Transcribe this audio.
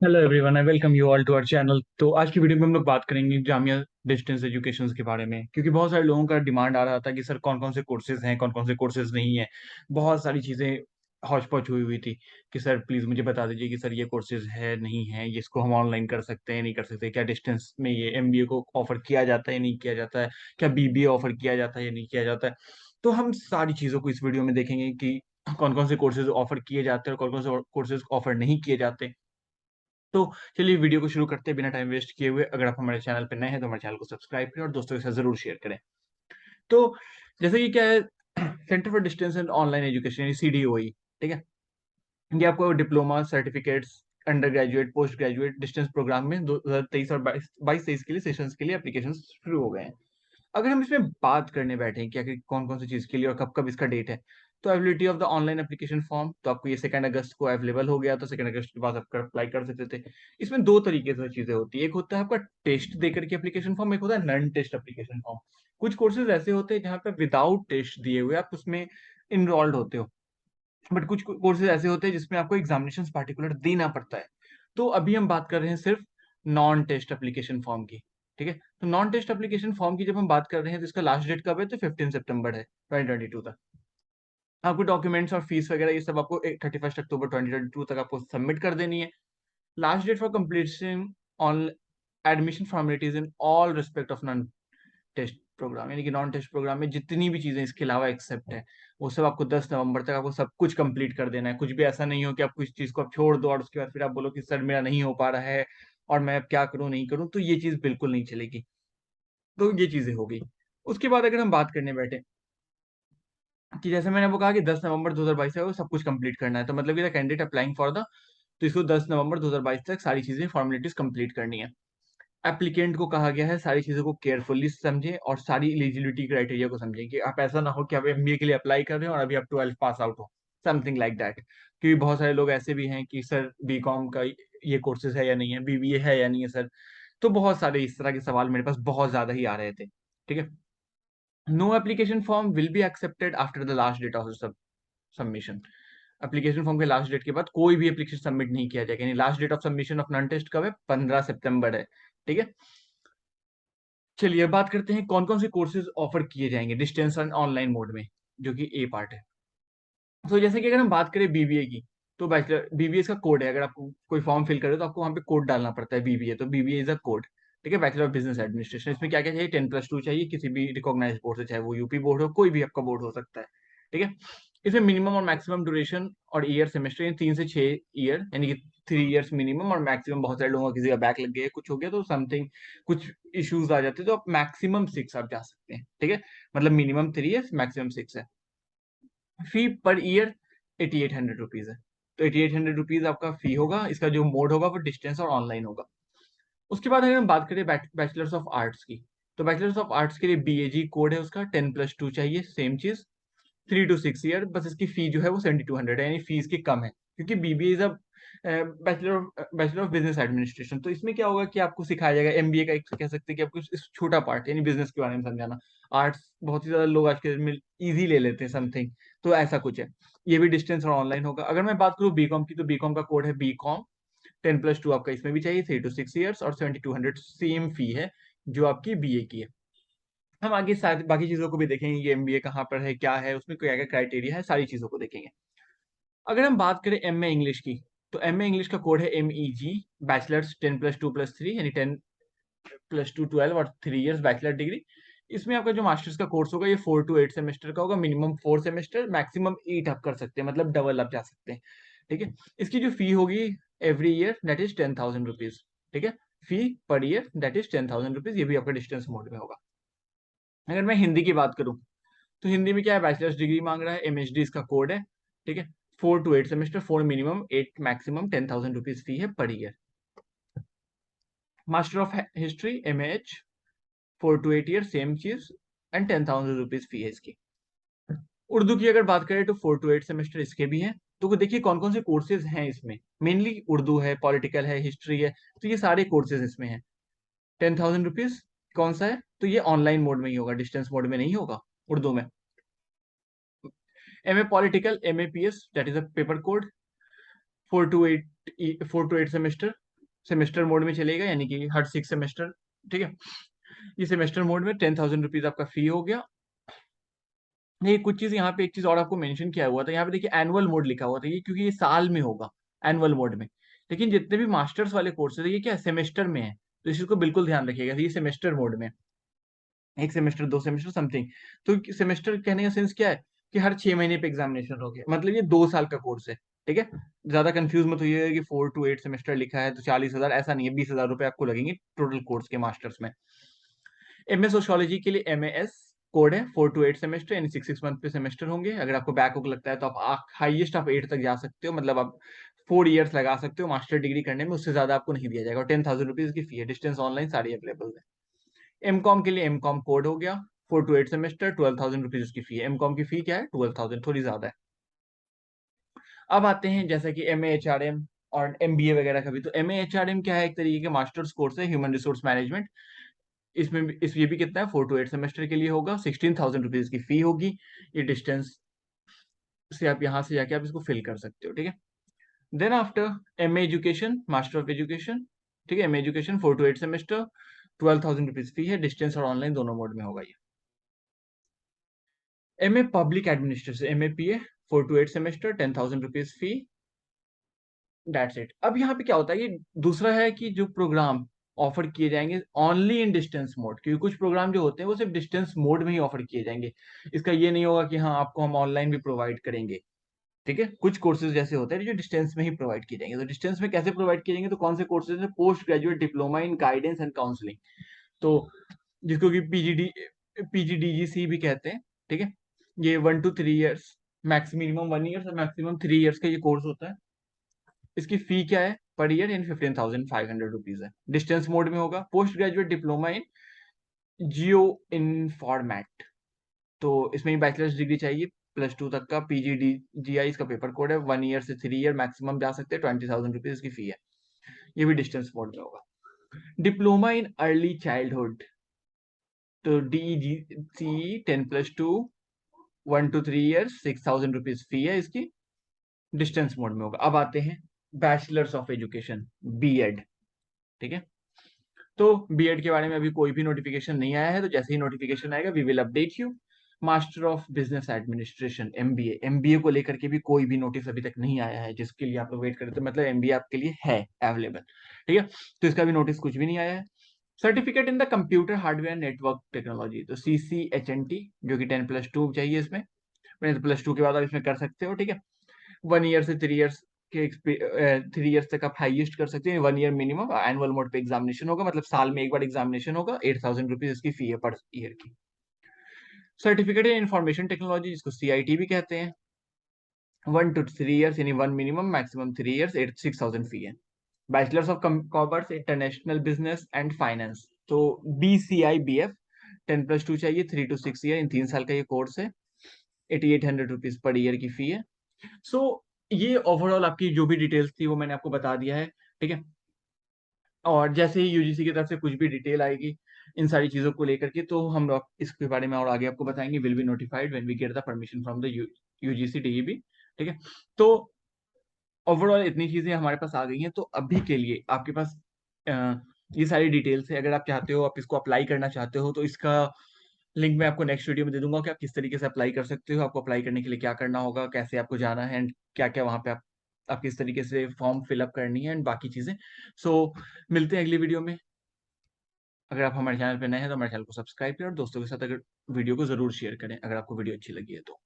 Hello everyone, I welcome you all to our channel. तो आज की वीडियो में हम लोग बात करेंगे जामिया डिस्टेंस एजुकेशन के बारे में, क्योंकि बहुत सारे लोगों का डिमांड आ रहा था कि सर कौन कौन से कोर्सेज हैं, कौन कौन से कोर्सेज नहीं है। बहुत सारी चीज़ें हौच पौच हुई हुई थी कि सर प्लीज़ मुझे बता दीजिए कि सर ये कोर्सेज है नहीं है, ये इसको हम ऑनलाइन कर सकते हैं नहीं कर सकते, क्या डिस्टेंस में ये एमबीए को ऑफर किया जाता है नहीं किया जाता है, क्या बीबीए ऑफर किया जाता है या नहीं किया जाता है। तो हम सारी चीज़ों को इस वीडियो में देखेंगे कि कौन कौन से कोर्सेज ऑफर किए जाते हैं और कौन कौन से कोर्सेज ऑफर नहीं किए जाते। तो चलिए वीडियो को शुरू करते हैं बिना टाइम वेस्ट किए हुए। अगर आप हमारे चैनल पे नए हैं तो हमारे चैनल को सब्सक्राइब करें और दोस्तों के साथ जरूर शेयर करें। तो जैसे कि क्या है, centre for distance and online education यानी सीडीओई, ठीक है। ये आपको diploma certificates, under graduate, post graduate distance programme में 2023 और 22-23 के लिए सेशंस के लिए एप्लीकेशन शुरू हो गए हैं। अगर हम इसमें बात करने बैठे कि आखिर कौन कौन सी चीज़ के लिए और कब कब इसका डेट है, तो availability of the online application form, तो आपको ये 2 अगस्त को अवेलेबल हो गया, तो 2 अगस्त के बाद आप अप्लाई कर सकते थे। इसमें दो तरीके से चीज़ें होती है, एक होता है आपका टेस्ट देकर के एप्लीकेशन फॉर्म, एक होता है नॉन टेस्ट एप्लीकेशन फॉर्म। कुछ कोर्सेज ऐसे होते हैं जहाँ पे विदाउट टेस्ट दिए हुए आप उसमें इनरोल्ड होते हो, बट कुछ कोर्सेज ऐसे होते हैं जिसमें आपको एग्जामिनेशन पार्टिकुलर देना पड़ता है। तो अभी हम बात कर रहे हैं सिर्फ नॉन टेस्ट एप्लीकेशन फॉर्म की, ठीक है। तो नॉन टेस्ट एप्लीकेशन फॉर्म की जब हम बात कर रहे हैं तो इसका लास्ट डेट कब है, तो 15 सितंबर है 2022 तक। आपको डॉक्यूमेंट्स और फीस वगैरह ये सब आपको 31 अक्टूबर 2022 तक आपको सबमिट कर देनी है। Last date for completion on admission formalities in all respect of non test programme, यानी कि नॉन टेस्ट प्रोग्राम में जितनी भी चीजें इसके अलावा एक्सेप्ट है, वो सब आपको 10 नवंबर तक आपको सब कुछ कंप्लीट कर देना है। कुछ भी ऐसा नहीं हो कि आप कुछ चीज को आप छोड़ दो और उसके बाद फिर आप बोलो कि सर मेरा नहीं हो पा रहा है और मैं अब क्या करूं नहीं करूं, तो ये चीज बिल्कुल नहीं चलेगी। तो ये चीजें हो गई। उसके बाद अगर हम बात करने बैठे कि जैसे मैंने वो कहा कि 10 नवंबर 2022 है वो सब कुछ कंप्लीट करना है, तो मतलब कि the candidate applying for the, तो इसको 10 नवंबर 2022 तक सारी चीजें फॉर्मेलिटीज कंप्लीट करनी है। एप्लीकेंट को कहा गया है सारी चीजों को केयरफुली समझें और सारी एलिजिबिलिटी क्राइटेरिया को समझें, कि आप ऐसा ना हो कि आप एमबीए के लिए अप्लाई कर रहे हो और अभी आप 12 पास आउट हो, समथिंग लाइक दैट। क्योंकि बहुत सारे लोग ऐसे भी हैं कि सर बीकॉम का ये कोर्सेज है या नहीं है, बीबीए है या नहीं है सर। तो बहुत सारे इस तरह के सवाल मेरे पास बहुत ज्यादा ही आ रहे थे, ठीक है। No application form will be accepted after the last date of submission. Application form के लास्ट डेट के बाद कोई भी एप्लीकेशन सबमिट नहीं किया जाएगा, यानी last date of submission of non test कब है, 15 सितंबर है, ठीक है। चलिए अब बात करते हैं कौन कौन से कोर्सेज ऑफर किए जाएंगे डिस्टेंस एंड ऑनलाइन मोड में, जो कि ए पार्ट है। तो जैसे कि अगर हम बात करें बीबीए की, तो बैचलर बीबीए का कोड है, अगर आपको कोई फॉर्म फिल करे तो आपको वहाँ पे कोड डालना पड़ता है बीबीए, तो बीबीए इज अ कोड, ठीक है। बैचलर ऑफ बिजनेस एडमिनिस्ट्रेशन, इसमें क्या क्या चाहिए, 10+2 चाहिए किसी भी रिकॉग्नाइज बोर्ड से, चाहे वो यूपी बोर्ड हो, कोई भी आपका बोर्ड हो सकता है, ठीक है। इसमें मिनिमम और मैक्सिमम ड्यूरेशन और ईयर सेमेस्टर 3 से 6 ईयर, यानी कि 3 इयर्स मिनिमम और मैक्सिमम। बहुत सारे लोगों का किसी का बैक लग गया कुछ हो गया तो समथिंग कुछ इश्यूज आ जाते हैं, तो आप मैक्सिमम 6 आप जा सकते हैं, ठीक है। मतलब मिनिमम 3 इयर्स, मैक्सिमम 6 है। फी पर ईयर 8800 रुपीज है। तो 8800 रुपीज आपका फी होगा, इसका जो मोड होगा वो डिस्टेंस और ऑनलाइन होगा। उसके बाद अगर हम बात करें बैचलर्स ऑफ आर्ट्स की, तो बैचलर्स ऑफ आर्ट्स के लिए बीएजी कोड है उसका 10+2 चाहिए, सेम चीज, 3 to 6 ईयर। बस इसकी फी जो है वो 7200 है, यानी फीस की कम है, क्योंकि BBA is a bachelor of business administration. तो इसमें क्या होगा कि आपको सिखाया जाएगा एमबीए का, एक कह सकते हैं कि आपको इस छोटा पार्ट यानी बिजनेस के बारे में समझाना। आर्ट्स बहुत ही ज्यादा लोग आज के में इजी ले लेते हैं समथिंग, तो ऐसा कुछ है। ये भी डिस्टेंस और ऑनलाइन होगा। अगर मैं बात करूँ बीकॉम की, तो बीकॉम का कोड है बीकॉम 10+2, आपका इसमें भी चाहिए 3 to 6 ईयर्स और 7200 सेम फी है जो आपकी बीए की है। हम आगे सारी बाकी चीजों को भी देखेंगे, ये एमबीए कहाँ पर है, क्या है उसमें, क्या क्या क्राइटेरिया है, सारी चीजों को देखेंगे। अगर हम बात करें एम ए इंग्लिश की, तो एम ए इंग्लिश का कोड है MEG, बैचलर्स 10+2+3, यानी 10+2 12 और 3 इयर्स बैचलर डिग्री। इसमें आपका जो मास्टर्स का कोर्स होगा ये 4 to 8 सेमेस्टर का होगा, मिनिमम 4 सेमेस्टर, मैक्सिमम 8 आप कर सकते हैं, मतलब डबल आप जा सकते हैं, ठीक है। इसकी जो फी होगी every year that is 10,000 rupees, ठीक है। फी per year that is 10,000 rupees, ये भी आपका डिस्टेंस मोड में होगा। अगर मैं हिंदी की बात करूं, तो हिंदी में क्या है, बैचलर्स डिग्री मांग रहा है, MHD इसका कोड है, ठीक है। 4 to 8 semester, 4 minimum 8 maximum, 10,000 rupees fee है पर year. Master of history MAH 4 to 8 year, same चीज, एंड 10,000 रुपीज फी है इसकी। उर्दू की अगर बात करें तो 4 to 8 सेमेस्टर इसके भी हैं। तो देखिए कौन कौन से कोर्सेज हैं इसमें, मेनली उर्दू है, पॉलिटिकल है, हिस्ट्री है, तो ये सारे कोर्सेज इसमें हैं। 10,000 रुपीज कौन सा है, तो ये ऑनलाइन मोड में ही होगा, डिस्टेंस मोड में नहीं होगा उर्दू में। MA political MAPS that is a paper code, 4 to 8 4 to 8 semester, semester mode में चलेगा, यानी कि हर 6 सेमेस्टर, ठीक है। ये सेमेस्टर मोड में 10,000 रुपीज आपका फी हो गया। नहीं, कुछ चीज यहाँ पे, एक चीज और आपको मेंशन किया हुआ था, यहाँ पे देखिए एनुअल मोड लिखा हुआ था, ये क्योंकि ये साल में होगा, एनुअल मोड में। लेकिन जितने भी मास्टर्स वाले कोर्सेज है ये क्या सेमेस्टर में है, तो इस चीज को बिल्कुल ध्यान रखिएगा, ये सेमेस्टर मोड में, एक सेमेस्टर, 2 सेमेस्टर समथिंग। तो सेमेस्टर कहने का सेंस क्या है कि हर 6 महीने पे एग्जामिनेशन हो गया, मतलब ये 2 साल का कोर्स है, ठीक है। ज्यादा कंफ्यूज मत होइएगा कि 4 to 8 सेमेस्टर लिखा है तो 40,000, ऐसा नहीं है, 20,000 रुपए आपको लगेंगे टोटल कोर्स के मास्टर्स में। एमए सोशियोलॉजी के लिए MAS कोड है, 4 to 8 सेमेस्टर, यानी 6 6 मंथ पे सेमेस्टर होंगे। अगर आपको बैक वुक लगता है तो आप हाईएस्ट आप 8 तक जा सकते हो, मतलब आप 4 ईयर्स लगा सकते हो मास्टर डिग्री करने में, उससे ज्यादा आपको नहीं दिया जाएगा। 10,000 रुपीज की फी है, डिस्टेंस ऑनलाइन सारी अवेलेबल है। एमकॉम के लिए एमकॉम कोड हो गया, 4 to 8 सेमेस्टर, 12,000 रुपीज उसकी फी है। एमकॉम की फी क्या है, 12,000, थोड़ी ज्यादा है। अब आते हैं जैसा कि MA HRM और MBA वगैरह का भी, तो MA HRM क्या है, एक तरीके के मास्टर्स कोर्स है, ह्यूमन रिसोर्स मैनेजमेंट। इसमें इस ये भी कितना है, 4 to 8 सेमेस्टर के लिए होगा, 16,000 रुपीज की फी होगी। ये डिस्टेंस से आप यहाँ से जाके आप इसको फिल कर सकते हो, ठीक है। Then after MA education, master of education, ठीक है। MA education 4 to 8 semester, 12,000 rupees fee है, डिस्टेंस और ऑनलाइन दोनों मोड में होगा ये। MA public administration, MAPA, 4 to 8 semester, 10,000 rupees fee, that's it. अब यहाँ पे क्या होता है, ये दूसरा है कि जो प्रोग्राम ऑफर किए जाएंगे ओनली इन डिस्टेंस मोड, क्योंकि कुछ प्रोग्राम जो होते हैं वो सिर्फ डिस्टेंस मोड में ही ऑफर किए जाएंगे। इसका ये नहीं होगा कि हाँ आपको हम ऑनलाइन भी प्रोवाइड करेंगे, ठीक है। कुछ कोर्सेज जैसे होते हैं जो डिस्टेंस में ही प्रोवाइड किए जाएंगे। तो डिस्टेंस में कैसे प्रोवाइड किए जाएंगे, तो कौन से कोर्सेज है, post graduate diploma in guidance and counselling, तो जिसको कि PGDGC भी कहते हैं, ठीक है। ये 1 to 3 years, max minimum 1 year और मैक्सिमम 3 ईयर्स का ये कोर्स होता है। इसकी फी क्या है पर ईयर, यानी 15,500 रुपीज है, डिस्टेंस मोड में होगा। पोस्ट ग्रेजुएट डिप्लोमा इन जियो इनफॉर्मेट, तो इसमें बैचलर्स डिग्री चाहिए +2 तक का, PGDGI इसका पेपर कोड है। 1 ईयर से 3 ईयर मैक्सिमम जा सकते हैं, 20,000 रुपीज की फी है। ये भी डिस्टेंस मोड में होगा। डिप्लोमा इन अर्ली चाइल्डहुड, तो DEGC 10+2, 1 to 3 years, 6,000 rupees fee है इसकी, डिस्टेंस मोड में होगा। अब आते हैं बैचलर्स ऑफ एजुकेशन, BEd, ठीक है। तो BEd के बारे में अभी कोई भी नोटिफिकेशन नहीं आया है, तो जैसे ही नोटिफिकेशन आएगा we will update you. Master of business administration, MBA को लेकर के भी कोई भी नोटिस अभी तक नहीं आया है, जिसके लिए आप लोग वेट करते, मतलब MBA आपके लिए है अवेलेबल, ठीक है। तो इसका भी नोटिस कुछ भी नहीं आया है। Certificate in the computer hardware network technology, तो CCHNT, जो कि 10+2 चाहिए इसमें, +2 के बाद आप इसमें कर सकते हो, ठीक है। 1 ईयर से 3 ईयर्स के 3 ईयर्स तक आप हाईएस्ट कर सकते हैं, 1 ईयर मिनिमम। एनुअल मोड पे एग्जामिनेशन होगा, मतलब साल में एक बार एग्जामिनेशन होगा, 8,000 रुपीज इसकी फी है पर ईयर की। सर्टिफिकेट इन इंफॉर्मेशन टेक्नोलॉजी, जिसको CIT भी कहते हैं, 1 to 3 ईयर्स, यानी 1 मिनिमम, मैक्सिमम 3 ईयर्स, 6,000 फी है। Bachelors of commerce international business and finance, तो BCIBF, 10+2 चाहिए, 3 to 6 ईयर, इन 3 साल का ये कोर्स है, 8,800 रुपीज पर ईयर की फी है। सो ये ओवरऑल आपकी जो भी डिटेल्स थी वो मैंने आपको बता दिया है, ठीक है। और जैसे ही UGC की तरफ से कुछ भी डिटेल आएगी इन सारी चीजों को लेकर के, तो हम लोग इसके बारे में और आगे आपको बताएंगे। Will be notified when we get the permission from the UGC DEB, ठीक है। तो ओवरऑल इतनी चीजें हमारे पास आ गई हैं, तो अभी के लिए आपके पास अ, ये सारी डिटेल्स है। अगर आप चाहते हो, आप इसको अप्लाई करना चाहते हो, तो इसका लिंक मैं आपको नेक्स्ट वीडियो में दे दूंगा कि आप किस तरीके से अप्लाई कर सकते हो, आपको अप्लाई करने के लिए क्या करना होगा, कैसे आपको जाना है, एंड क्या क्या वहां पे आप किस तरीके से फॉर्म फिलअप करनी है, एंड बाकी चीजें। सो मिलते हैं अगली वीडियो में। अगर आप हमारे चैनल पे नए हैं तो हमारे चैनल को सब्सक्राइब करें, और दोस्तों के साथ अगर वीडियो को जरूर शेयर करें अगर आपको वीडियो अच्छी लगी है तो।